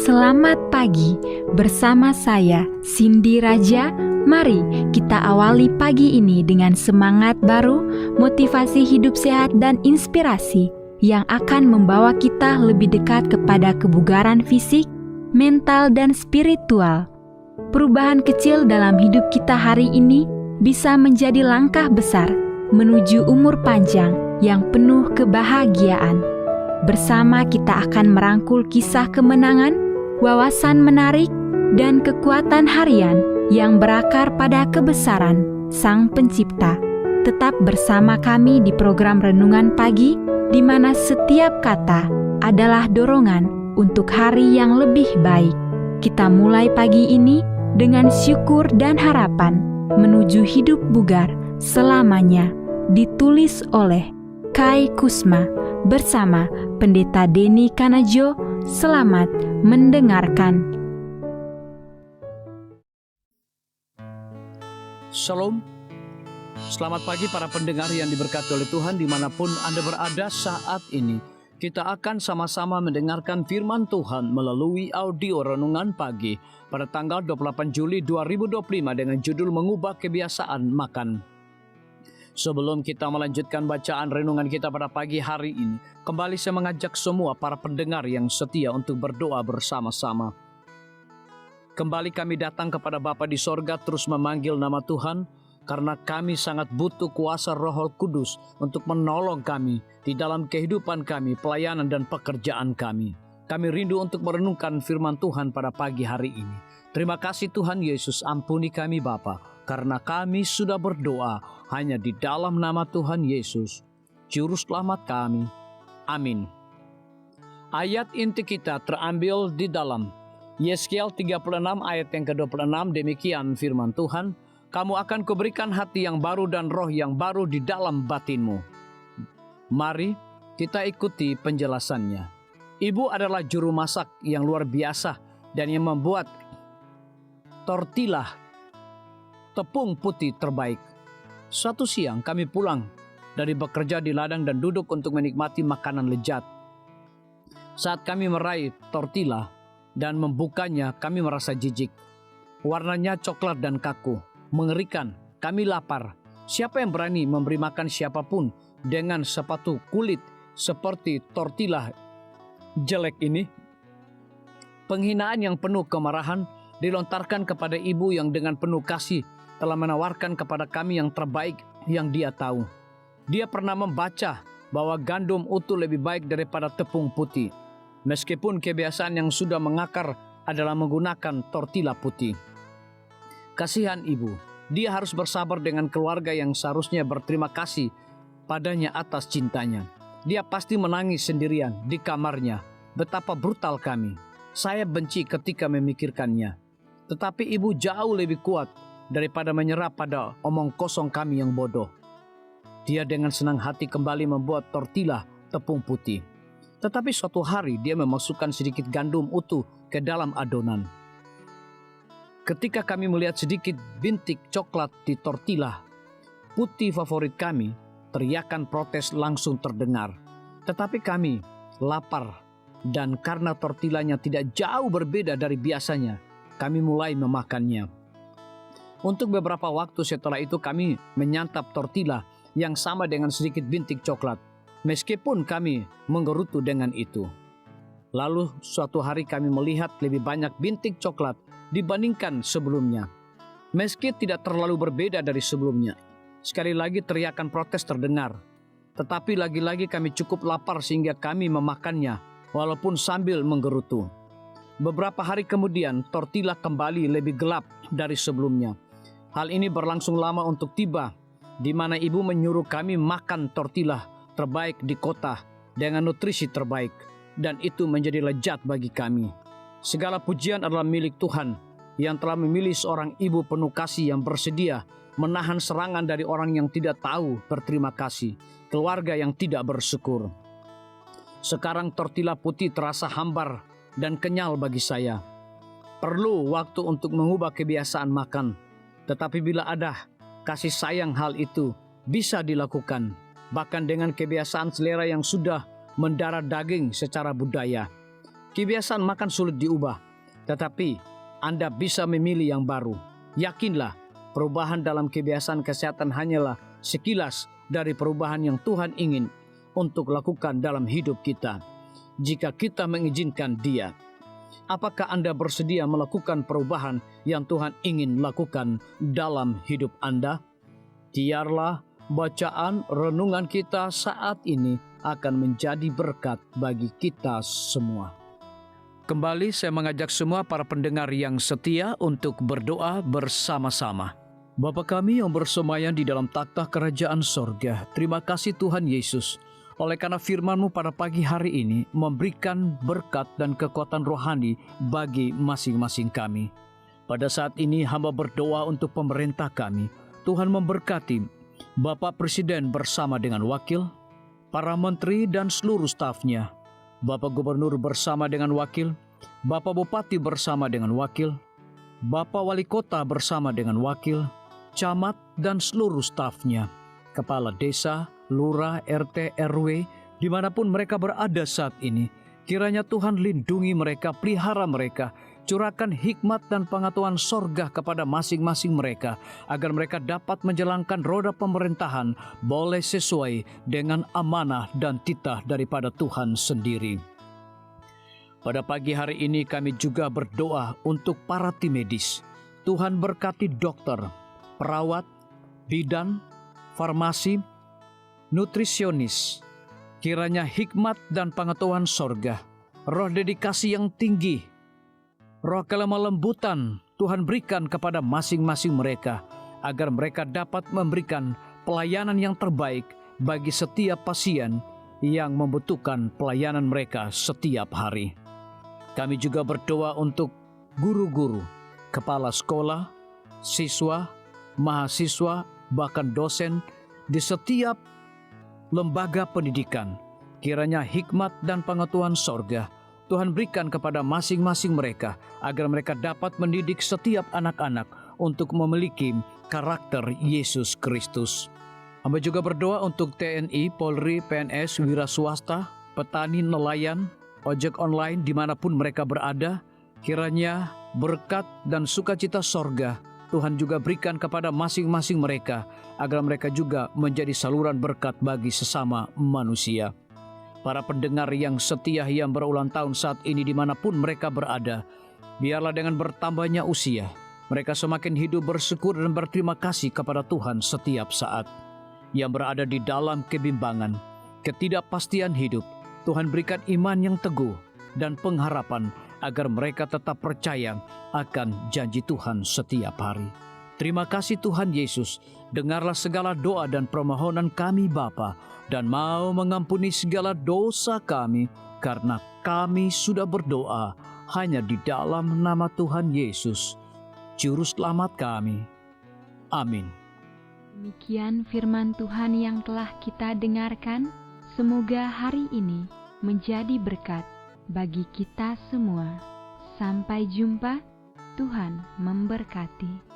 Selamat pagi bersama saya Cindy Raja. Mari kita awali pagi ini dengan semangat baru, motivasi hidup sehat dan inspirasi yang akan membawa kita lebih dekat kepada kebugaran fisik, mental dan spiritual. Perubahan kecil dalam hidup kita hari ini bisa menjadi langkah besar menuju umur panjang yang penuh kebahagiaan. Bersama kita akan merangkul kisah kemenangan, wawasan menarik, dan kekuatan harian yang berakar pada kebesaran Sang Pencipta. Tetap bersama kami di program Renungan Pagi, di mana setiap kata adalah dorongan untuk hari yang lebih baik. Kita mulai pagi ini dengan syukur dan harapan menuju hidup bugar selamanya. Ditulis oleh Kai Kusma bersama Pendeta Denny Kanajo. Selamat mendengarkan. Shalom. Selamat pagi para pendengar yang diberkati oleh Tuhan dimanapun Anda berada saat ini. Kita akan sama-sama mendengarkan firman Tuhan melalui audio Renungan Pagi pada tanggal 28 Juli 2025 dengan judul Mengubah Kebiasaan Makan. Sebelum kita melanjutkan bacaan renungan kita pada pagi hari ini, kembali saya mengajak semua para pendengar yang setia untuk berdoa bersama-sama. Kembali kami datang kepada Bapa di sorga terus memanggil nama Tuhan, karena kami sangat butuh kuasa Roh Kudus untuk menolong kami di dalam kehidupan kami, pelayanan dan pekerjaan kami. Kami rindu untuk merenungkan firman Tuhan pada pagi hari ini. Terima kasih Tuhan Yesus, ampuni kami Bapa, karena kami sudah berdoa hanya di dalam nama Tuhan Yesus, Juru Selamat kami. Amin. Ayat inti kita terambil di dalam Yeskiel 36 ayat yang ke-26, demikian firman Tuhan, kamu akan kuberikan hati yang baru dan roh yang baru di dalam batinmu. Mari kita ikuti penjelasannya. Ibu adalah juru masak yang luar biasa dan yang membuat tortilla, tepung putih terbaik. Suatu siang kami pulang dari bekerja di ladang dan duduk untuk menikmati makanan lezat. Saat kami meraih tortilla dan membukanya, kami merasa jijik. Warnanya coklat dan kaku, mengerikan. Kami lapar. Siapa yang berani memberi makan siapapun dengan sepatu kulit seperti tortilla jelek ini? Penghinaan yang penuh kemarahan dilontarkan kepada ibu yang dengan penuh kasih telah menawarkan kepada kami yang terbaik yang dia tahu. Dia pernah membaca bahwa gandum utuh lebih baik daripada tepung putih. Meskipun kebiasaan yang sudah mengakar adalah menggunakan tortilla putih. Kasihan ibu, dia harus bersabar dengan keluarga yang seharusnya berterima kasih padanya atas cintanya. Dia pasti menangis sendirian di kamarnya. Betapa brutal kami. Saya benci ketika memikirkannya. Tetapi ibu jauh lebih kuat daripada menyerah pada omong kosong kami yang bodoh. Dia dengan senang hati kembali membuat tortilla tepung putih. Tetapi suatu hari dia memasukkan sedikit gandum utuh ke dalam adonan. Ketika kami melihat sedikit bintik coklat di tortilla putih favorit kami, teriakan protes langsung terdengar. Tetapi kami lapar dan karena tortillanya tidak jauh berbeda dari biasanya, kami mulai memakannya. Untuk beberapa waktu setelah itu kami menyantap tortilla yang sama dengan sedikit bintik coklat. Meskipun kami menggerutu dengan itu. Lalu suatu hari kami melihat lebih banyak bintik coklat dibandingkan sebelumnya. Meski tidak terlalu berbeda dari sebelumnya. Sekali lagi teriakan protes terdengar. Tetapi lagi-lagi kami cukup lapar sehingga kami memakannya walaupun sambil menggerutu. Beberapa hari kemudian tortilla kembali lebih gelap dari sebelumnya. Hal ini berlangsung lama untuk tiba di mana ibu menyuruh kami makan tortilla terbaik di kota dengan nutrisi terbaik, dan itu menjadi lezat bagi kami. Segala pujian adalah milik Tuhan yang telah memilih seorang ibu penuh kasih yang bersedia menahan serangan dari orang yang tidak tahu berterima kasih, keluarga yang tidak bersyukur. Sekarang tortilla putih terasa hambar dan kenyal bagi saya. Perlu waktu untuk mengubah kebiasaan makan, tetapi bila ada kasih sayang, hal itu bisa dilakukan. Bahkan dengan kebiasaan selera yang sudah mendarah daging secara budaya. Kebiasaan makan sulit diubah, tetapi Anda bisa memilih yang baru. Yakinlah, perubahan dalam kebiasaan kesehatan hanyalah sekilas dari perubahan yang Tuhan ingin untuk lakukan dalam hidup kita, jika kita mengizinkan Dia. Apakah Anda bersedia melakukan perubahan yang Tuhan ingin lakukan dalam hidup Anda? Biarlah bacaan renungan kita saat ini akan menjadi berkat bagi kita semua. Kembali saya mengajak semua para pendengar yang setia untuk berdoa bersama-sama. Bapa kami yang bersemayam di dalam takhta kerajaan sorga, terima kasih Tuhan Yesus, oleh karena firman-Mu pada pagi hari ini memberikan berkat dan kekuatan rohani bagi masing-masing kami. Pada saat ini hamba berdoa untuk pemerintah kami. Tuhan memberkati Bapak Presiden bersama dengan wakil, para menteri dan seluruh stafnya, Bapak Gubernur bersama dengan wakil, Bapak Bupati bersama dengan wakil, Bapak Wali Kota bersama dengan wakil, camat dan seluruh stafnya, kepala desa, lurah, RT, RW, dimanapun mereka berada saat ini. Kiranya Tuhan lindungi mereka, pelihara mereka, curahkan hikmat dan pengetahuan sorga kepada masing-masing mereka, agar mereka dapat menjalankan roda pemerintahan boleh sesuai dengan amanah dan titah daripada Tuhan sendiri. Pada pagi hari ini kami juga berdoa untuk para tim medis. Tuhan berkati dokter, perawat, bidan, farmasi, nutrisionis. Kiranya hikmat dan pengetahuan sorga, roh dedikasi yang tinggi, roh kelemah lembutan Tuhan berikan kepada masing-masing mereka, agar mereka dapat memberikan pelayanan yang terbaik bagi setiap pasien yang membutuhkan pelayanan mereka setiap hari. Kami juga berdoa untuk guru-guru, kepala sekolah, siswa, mahasiswa, bahkan dosen di setiap lembaga pendidikan. Kiranya hikmat dan pengetahuan sorga Tuhan berikan kepada masing-masing mereka, agar mereka dapat mendidik setiap anak-anak untuk memiliki karakter Yesus Kristus. Hamba juga berdoa untuk TNI, Polri, PNS, wira swasta, petani, nelayan, ojek online dimanapun mereka berada. Kiranya berkat dan sukacita sorga Tuhan juga berikan kepada masing-masing mereka, agar mereka juga menjadi saluran berkat bagi sesama manusia. Para pendengar yang setia yang berulang tahun saat ini dimanapun mereka berada, biarlah dengan bertambahnya usia, mereka semakin hidup bersyukur dan berterima kasih kepada Tuhan setiap saat. Yang berada di dalam kebimbangan, ketidakpastian hidup, Tuhan berikan iman yang teguh dan pengharapan, agar mereka tetap percaya akan janji Tuhan setiap hari. Terima kasih Tuhan Yesus, dengarlah segala doa dan permohonan kami Bapa, dan mau mengampuni segala dosa kami, karena kami sudah berdoa hanya di dalam nama Tuhan Yesus, Juru Selamat kami. Amin. Demikian firman Tuhan yang telah kita dengarkan. Semoga hari ini menjadi berkat bagi kita semua. Sampai jumpa, Tuhan memberkati.